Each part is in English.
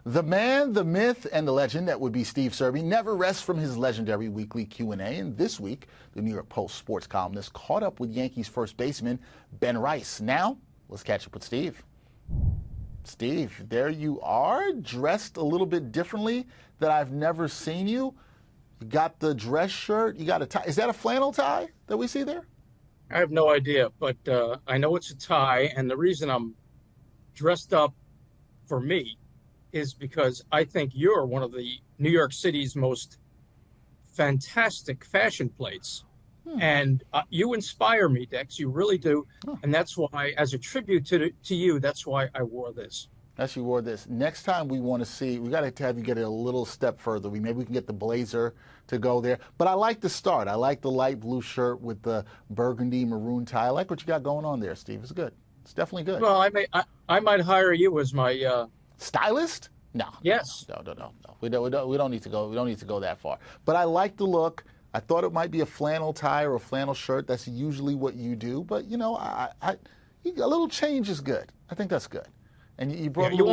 The man, the myth, and the legend that would be Steve Serby never rests from his legendary weekly Q&A. And this week, the New York Post sports columnist caught up with Yankees first baseman Ben Rice. Now, let's catch up with Steve. Steve, there you are, dressed a little bit differently that I've never seen you. You got the dress shirt, you got a tie. Is that a flannel tie that we see there? I have no idea, but I know it's a tie, and the reason I'm dressed up for me is because I think you're one of the New York City's most fantastic fashion plates. And you inspire me, Dex. You really do. And that's why, as a tribute to you, that's why I wore this. As you wore this. Next time we want to see, we got to have you get it a little step further. Maybe we can get the blazer to go there. But I like the start. I like the light blue shirt with the burgundy maroon tie. I like what you got going on there, Steve. It's good. It's definitely good. Well, I might hire you as my stylist? No. Yes. No. We don't need to go. We don't need to go that far. But I like the look. I thought it might be a flannel tie or a flannel shirt. That's usually what you do. But you know, a little change is good. I think that's good. And you brought you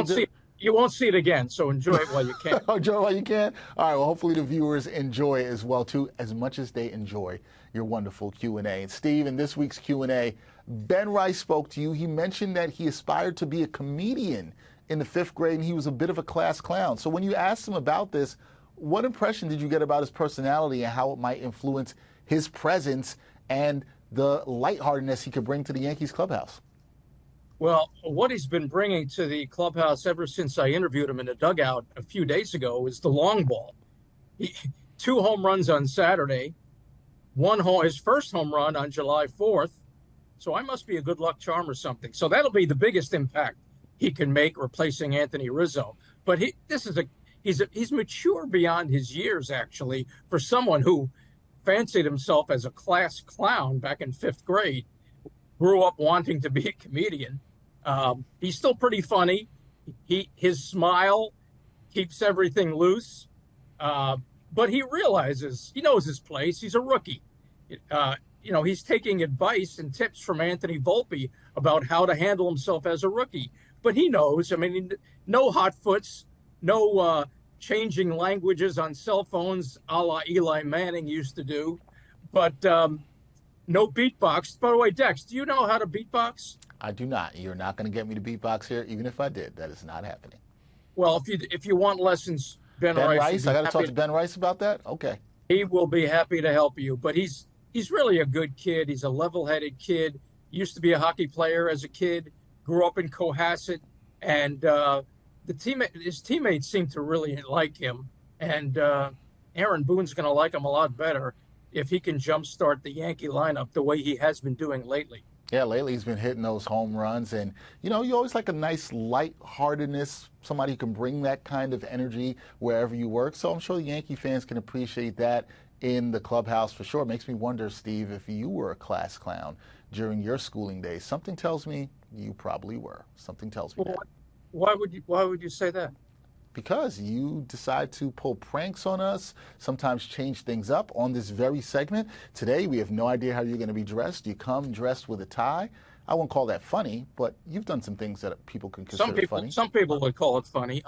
won't see it again. So enjoy it while you can. Enjoy it while you can. All right. Well, hopefully the viewers enjoy it as well too, as much as they enjoy your wonderful Q&A. And Steve, in this week's Q&A, Ben Rice spoke to you. He mentioned that he aspired to be a comedian in the 5th grade, and he was a bit of a class clown. So when you asked him about this, what impression did you get about his personality and how it might influence his presence and the lightheartedness he could bring to the Yankees clubhouse? Well, what he's been bringing to the clubhouse ever since I interviewed him in the dugout a few days ago is the long ball. 2 home runs on Saturday, his first home run on July 4th. So I must be a good luck charm or something. So that'll be the biggest impact he can make, replacing Anthony Rizzo. But he's mature beyond his years, actually, for someone who fancied himself as a class clown back in 5th grade, grew up wanting to be a comedian. He's still pretty funny. His smile keeps everything loose, but he realizes, he knows his place. He's a rookie. He's taking advice and tips from Anthony Volpe about how to handle himself as a rookie. But he knows, no hot foots, no changing languages on cell phones a la Eli Manning used to do, but no beatbox. By the way, Dex, do you know how to beatbox? I do not. You're not going to get me to beatbox here, even if I did. That is not happening. Well, if you want lessons, Ben Rice, I got to talk to Ben Rice about that? Okay. He will be happy to help you, but he's really a good kid. He's a level-headed kid. Used to be a hockey player as a kid, grew up in Cohasset, and his teammates seem to really like him, and Aaron Boone's going to like him a lot better if he can jumpstart the Yankee lineup the way he has been doing lately. Yeah, lately he's been hitting those home runs, and you always like a nice lightheartedness, somebody who can bring that kind of energy wherever you work. So I'm sure the Yankee fans can appreciate that in the clubhouse for sure. It makes me wonder, Steve, if you were a class clown during your schooling days. Something tells me you probably were. Something tells me that. Why would you say that? Because you decide to pull pranks on us, sometimes change things up on this very segment. Today, we have no idea how you're going to be dressed. You come dressed with a tie. I won't call that funny, but you've done some things that people can consider funny. Some people would call it funny.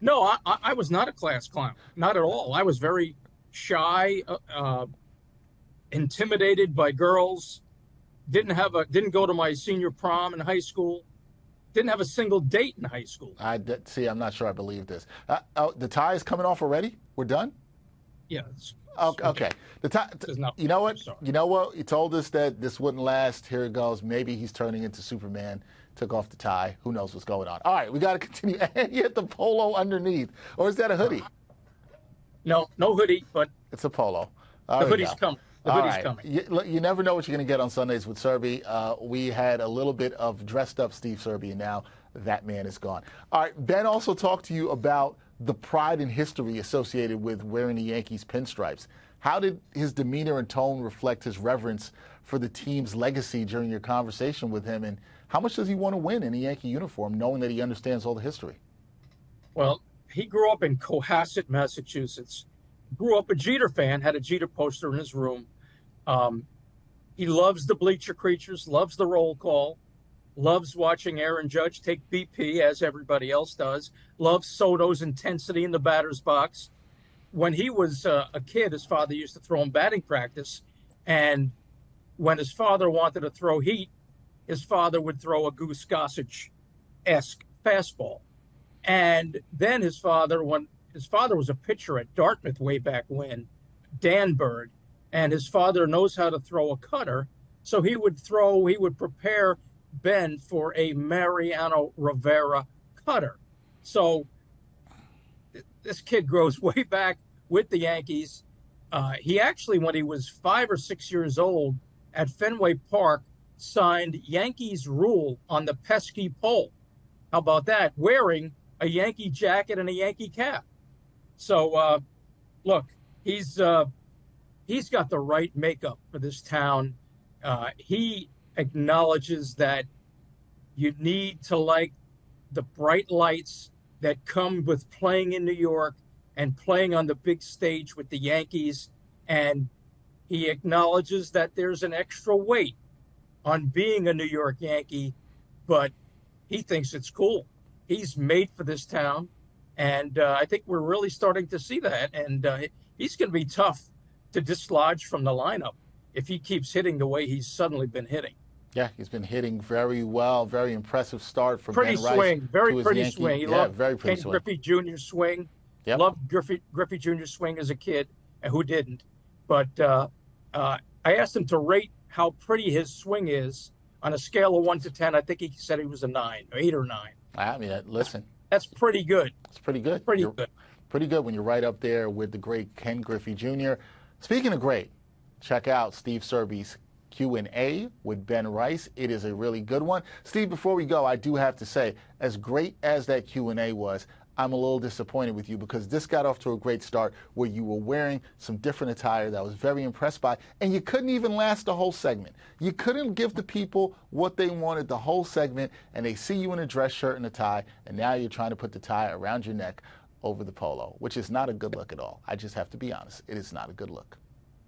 No, I was not a class clown. Not at all. I was very shy, intimidated by girls. Didn't go to my senior prom in high school. Didn't have a single date in high school. I'm not sure I believe this. The tie is coming off already? We're done? Yeah. Okay. The tie. You know what? You know what? He told us that this wouldn't last. Here it goes. Maybe he's turning into Superman. Took off the tie. Who knows what's going on? All right, we got to continue. And you hit the polo underneath. Or is that a hoodie? No hoodie, but it's a polo. The hoodie's coming. The hoodie's coming. You never know what you're going to get on Sundays with Serby. We had a little bit of dressed up Steve Serby, and now that man is gone. All right, Ben also talked to you about the pride and history associated with wearing the Yankees pinstripes. How did his demeanor and tone reflect his reverence for the team's legacy during your conversation with him, and how much does he want to win in a Yankee uniform, knowing that he understands all the history? Well, he grew up in Cohasset, Massachusetts. Grew up a Jeter fan, had a Jeter poster in his room. He loves the bleacher creatures, loves the roll call. loves watching Aaron Judge take BP as everybody else does, loves Soto's intensity in the batter's box. When he was a kid, his father used to throw him batting practice. And when his father wanted to throw heat, his father would throw a Goose Gossage-esque fastball. And then when his father was a pitcher at Dartmouth way back when, Dan Bird, and his father knows how to throw a cutter. So he would prepare Ben for a Mariano Rivera cutter. So this kid grows way back with the Yankees. He actually, when he was 5 or 6 years old at Fenway Park, signed Yankees rule on the pesky pole. How about that? Wearing a Yankee jacket and a Yankee cap. So, look, he's got the right makeup for this town. He acknowledges that you need to like the bright lights that come with playing in New York and playing on the big stage with the Yankees. And he acknowledges that there's an extra weight on being a New York Yankee, but he thinks it's cool. He's made for this town. And I think we're really starting to see that. And he's going to be tough to dislodge from the lineup if he keeps hitting the way he's suddenly been hitting. Yeah, he's been hitting very well. Very impressive start for pretty Ben Rice. Swing, very pretty Yankee. swing. He loved very pretty Ken Griffey Jr. swing. Yep. Loved Griffey Jr. swing as a kid, and who didn't? But I asked him to rate how pretty his swing is on a scale of 1 to 10. I think he said he was a 9, or 8 or 9. I mean, listen. That's pretty good. It's pretty good. Good. Pretty good when you're right up there with the great Ken Griffey Jr. Speaking of great, check out Steve Serby's Q&A with Ben Rice. It is a really good one. Steve, before we go, I do have to say, as great as that Q&A was, I'm a little disappointed with you because this got off to a great start where you were wearing some different attire that I was very impressed by, and you couldn't even last the whole segment. You couldn't give the people what they wanted the whole segment, and they see you in a dress shirt and a tie, and now you're trying to put the tie around your neck over the polo, which is not a good look at all. I just have to be honest. It is not a good look.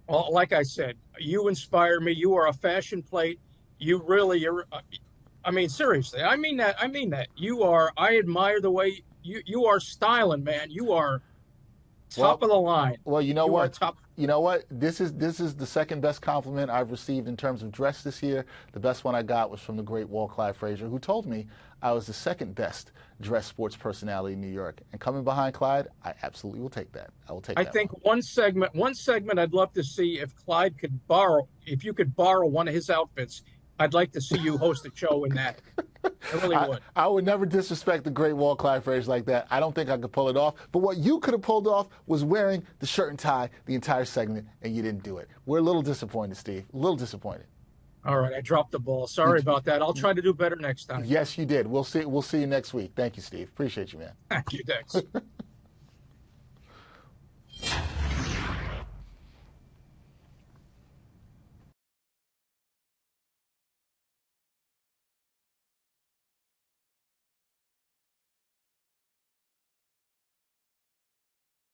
Well, like I said, you inspire me. You are a fashion plate. You're, I mean, seriously, I mean that. I admire the way you are styling, man. You are top of the line. Well, you know what? You know what? This is the second best compliment I've received in terms of dress this year. The best one I got was from the great Walt Clyde Frazier, who told me I was the second best dressed sports personality in New York. And coming behind Clyde, I absolutely will take that. I will take that. I think one segment I'd love to see if you could borrow one of his outfits. I'd like to see you host a show in that. I really would. I would never disrespect the great Walt Clyde Frazier like that. I don't think I could pull it off. But what you could have pulled off was wearing the shirt and tie the entire segment, and you didn't do it. We're a little disappointed, Steve. A little disappointed. All right, I dropped the ball. Sorry about that. I'll try to do better next time. Yes, you did. We'll see you next week. Thank you, Steve. Appreciate you, man. Thank you, Dex.